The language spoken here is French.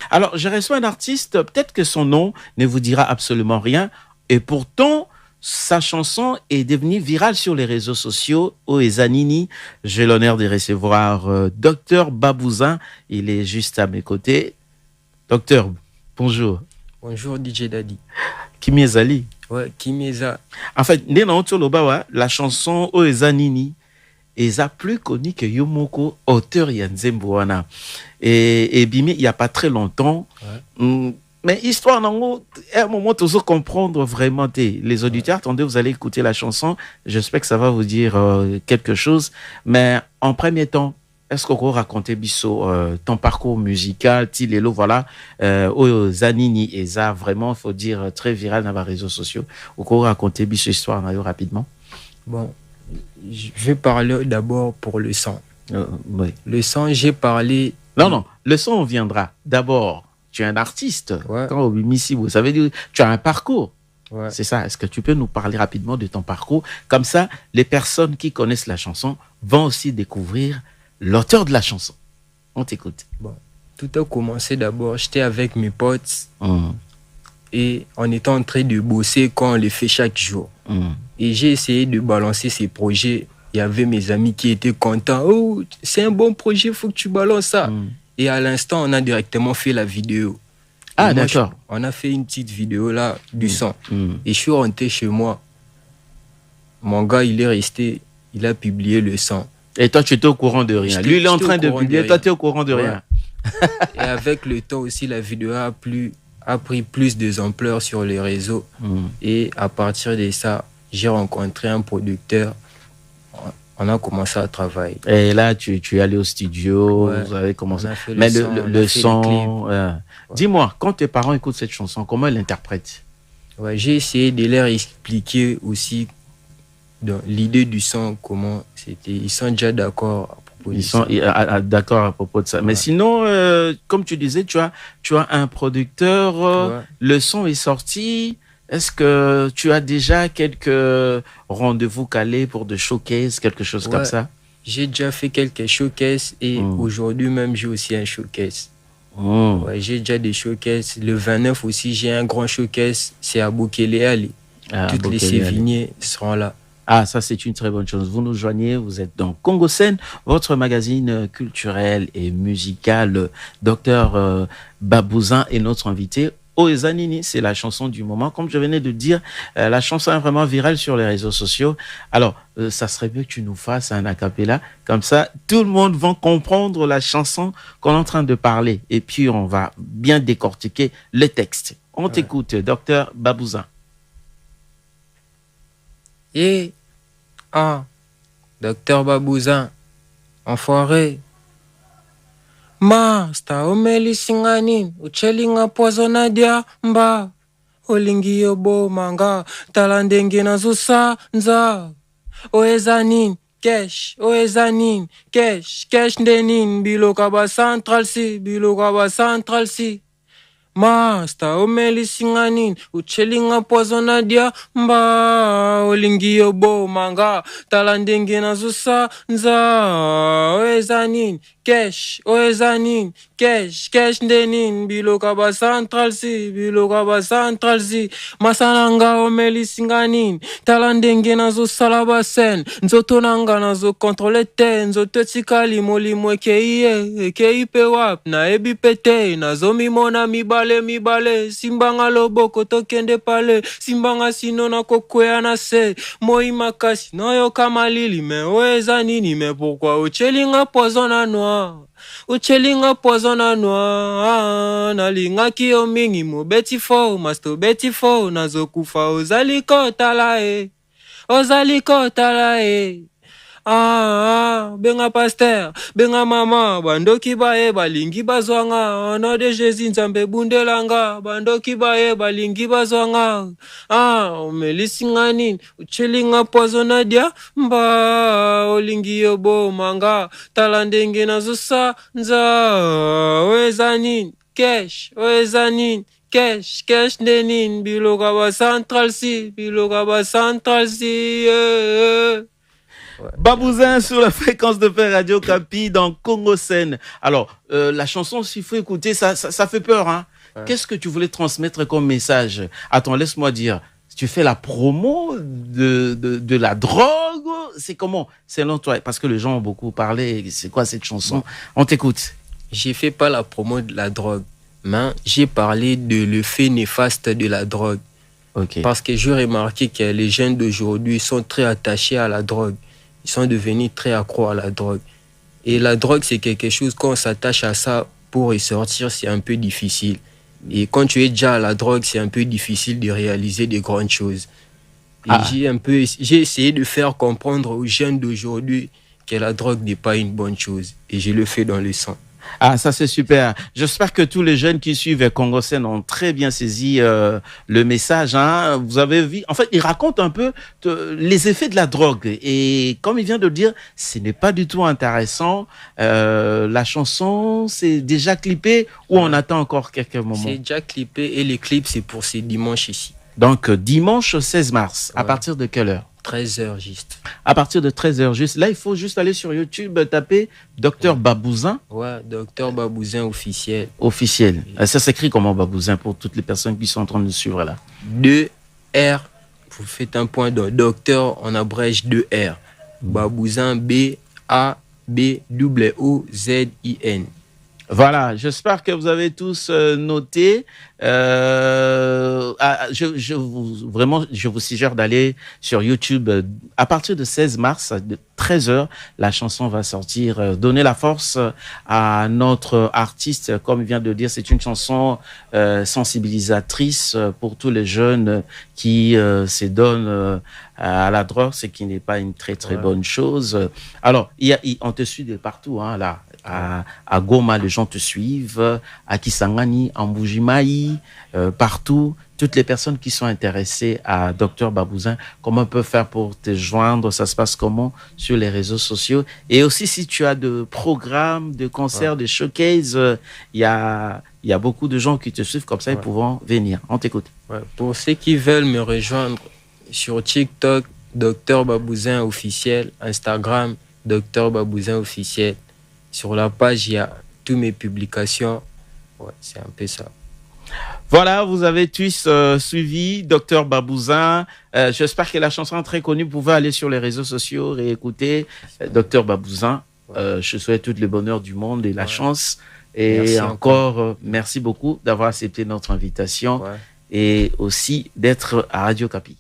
Alors, je reçois un artiste, peut-être que son nom ne vous dira absolument rien, et pourtant, sa chanson est devenue virale sur les réseaux sociaux. Oezanini, j'ai l'honneur de recevoir Docteur Babouza. Il est juste à mes côtés. Docteur, bonjour. Bonjour DJ Daddy. Kimi Ezali. Ouais, Kimeza. En fait, la chanson Oezanini est plus connue que Yomoko, auteur Yanzemboana. Et Bimi, il n'y a pas très longtemps. Ouais. Mais histoire, non, à un moment, toujours comprendre vraiment. Les auditeurs, attendez, vous allez écouter la chanson. J'espère que ça va vous dire quelque chose. Mais en premier temps, est-ce qu'on peut raconter Bisso ton parcours musical, Tilelo, voilà, Zanini et ça, vraiment, il faut dire très viral dans les réseaux sociaux. Ou qu'on raconter Bisso histoire rapidement? Bon, je vais parler d'abord pour le son. Oui. Le son, j'ai parlé. Non, le son, on viendra. D'abord, tu es un artiste. Ouais. Quand au Bimisi, vous savez dire, tu as un parcours. Ouais. C'est ça. Est-ce que tu peux nous parler rapidement de ton parcours? Comme ça, les personnes qui connaissent la chanson vont aussi découvrir l'auteur de la chanson. On t'écoute. Bon, tout a commencé d'abord. J'étais avec mes potes et on était en train de bosser quand on le fait chaque jour. Et j'ai essayé de balancer ces projets. Il y avait mes amis qui étaient contents. Oh, c'est un bon projet, il faut que tu balances ça. Et à l'instant, on a directement fait la vidéo. Ah, d'accord. On a fait une petite vidéo là, du son. Et je suis rentré chez moi. Mon gars, il est resté, il a publié le son. Et toi, tu étais au courant de rien. Lui, il est en train de publier, toi, tu es au courant de rien. Et avec le temps aussi, la vidéo a pris plus d'ampleur sur les réseaux. Et à partir de ça, j'ai rencontré un producteur. On a commencé à travailler. Et là, tu es allé au studio, vous avez commencé. Mais le son. Dis-moi, quand tes parents écoutent cette chanson, comment ils l'interprètent? Ouais, j'ai essayé de leur expliquer aussi l'idée du son, comment c'était. Ils sont déjà d'accord à propos de ça. Ils sont d'accord à propos de ça. Ouais. Mais sinon, comme tu disais, tu as un producteur, le son est sorti. Est-ce que tu as déjà quelques rendez-vous calés pour de showcases, quelque chose comme ça? J'ai déjà fait quelques showcases et aujourd'hui même, j'ai aussi un showcase. Ouais, j'ai déjà des showcases. Le 29 aussi, j'ai un grand showcase. C'est à Bokele-Ali. Toutes les Sévignées seront là. Ah, ça, c'est une très bonne chose. Vous nous joignez, vous êtes dans Congo Scène, votre magazine culturel et musical. Docteur Babouza est notre invité. Oezanini, c'est la chanson du moment. Comme je venais de dire, la chanson est vraiment virale sur les réseaux sociaux. Alors, ça serait mieux que tu nous fasses un acapella. Comme ça, tout le monde va comprendre la chanson qu'on est en train de parler. Et puis, on va bien décortiquer le texte. On t'écoute, Docteur Babouza. Docteur Babouza, enfoiré. Master omeli singani uchelinga poisona dia mba olingi yobo manga talandenge na zusa nza oezanin cash ndenin biloka ba central si Master omeli singani uchelinga poisona dia mba olingi yobo manga talandenge na zusa nza oezanin cash ndenin biloka ba central si masananga omeli singanin talandenge na zosala basen nzoto nanga na zo contrôler te nzoto tikali molimo ekei pe wap na ebi pete na zomi mona mibale simbanga loboko tokende pale simbanga sino na kokwea na se moi makasi noyo kamalili me oeza nini me pourquoi ochelinga poison à noir nalingaki yo mingi mobeti fo masto beti fo nazokufa ozali kotala benga pasteur benga mama bandoki baye balingi bazwanga ono de Jésus nzambe bundelanga bandoki baye balingi bazwanga omelisinga nini uchelinga poisona dia mba olingi yobo manga tala ndenge nazosa nza oeza nini cash ndenin biloka ba central si Ouais. Babouzin sur la fréquence de paix Radio Kapi dans Congo Sen. Alors, la chanson, s'il faut écouter, ça fait peur, hein. Ouais. Qu'est-ce que tu voulais transmettre comme message? Attends, laisse-moi dire. Tu fais la promo de la drogue? C'est comment, selon toi? Parce que les gens ont beaucoup parlé. C'est quoi cette chanson? Bon. On t'écoute. J'ai fait pas la promo de la drogue, mais j'ai parlé de l'effet néfaste de la drogue. Ok. Parce que j'ai remarqué que les jeunes d'aujourd'hui sont très attachés à la drogue. Ils sont devenus très accros à la drogue. Et la drogue, c'est quelque chose, quand on s'attache à ça pour y sortir, c'est un peu difficile. Et quand tu es déjà à la drogue, c'est un peu difficile de réaliser de grandes choses. Et j'ai essayé de faire comprendre aux jeunes d'aujourd'hui que la drogue n'est pas une bonne chose. Et je le fais dans le sang. Ah, ça c'est super. J'espère que tous les jeunes qui suivent Congo Sen ont très bien saisi le message. Hein. Vous avez vu, en fait, il raconte un peu les effets de la drogue. Et comme il vient de le dire, ce n'est pas du tout intéressant. La chanson, c'est déjà clippé ou on attend encore quelques moments? C'est déjà clippé et les clips, c'est pour ces dimanches ici. Donc, dimanche 16 mars, à partir de quelle heure? 13h juste. À partir de 13h juste. Là, il faut juste aller sur YouTube, taper Dr Babouzin. Ouais, Dr Babouzin officiel. Officiel. Ça s'écrit comment Babouzin pour toutes les personnes qui sont en train de suivre là? 2R. Vous faites un point de docteur, on abrège 2R. Babouzin, B-A-B-O-O-Z-I-N. Voilà, j'espère que vous avez tous noté. Je vous suggère d'aller sur YouTube. À partir de 16 mars, de 13h, la chanson va sortir. Donner la force à notre artiste. Comme il vient de le dire, c'est une chanson sensibilisatrice pour tous les jeunes qui se donnent à la drogue, ce qui n'est pas une très bonne chose. Alors, on te suit de partout, hein, là. À Goma, les gens te suivent, à Kisangani, à Mbujimaï, partout. Toutes les personnes qui sont intéressées à Dr Babouzin, comment on peut faire pour te joindre? Ça se passe comment sur les réseaux sociaux? Et aussi, si tu as de programmes, de concerts, de showcases, il y a beaucoup de gens qui te suivent comme ça, ils pourront venir. On t'écoute. Ouais. Pour ceux qui veulent me rejoindre sur TikTok, Dr Babouzin officiel, Instagram, Dr Babouzin officiel. Sur la page, il y a toutes mes publications. Ouais, c'est un peu ça. Voilà, vous avez tous suivi Dr Babouzin. J'espère que la chanson est très connue. Vous pouvez aller sur les réseaux sociaux et écouter Dr Babouzin. Je souhaite tout le bonheur du monde et la chance. Et merci encore, merci beaucoup d'avoir accepté notre invitation et aussi d'être à Radio Kapi.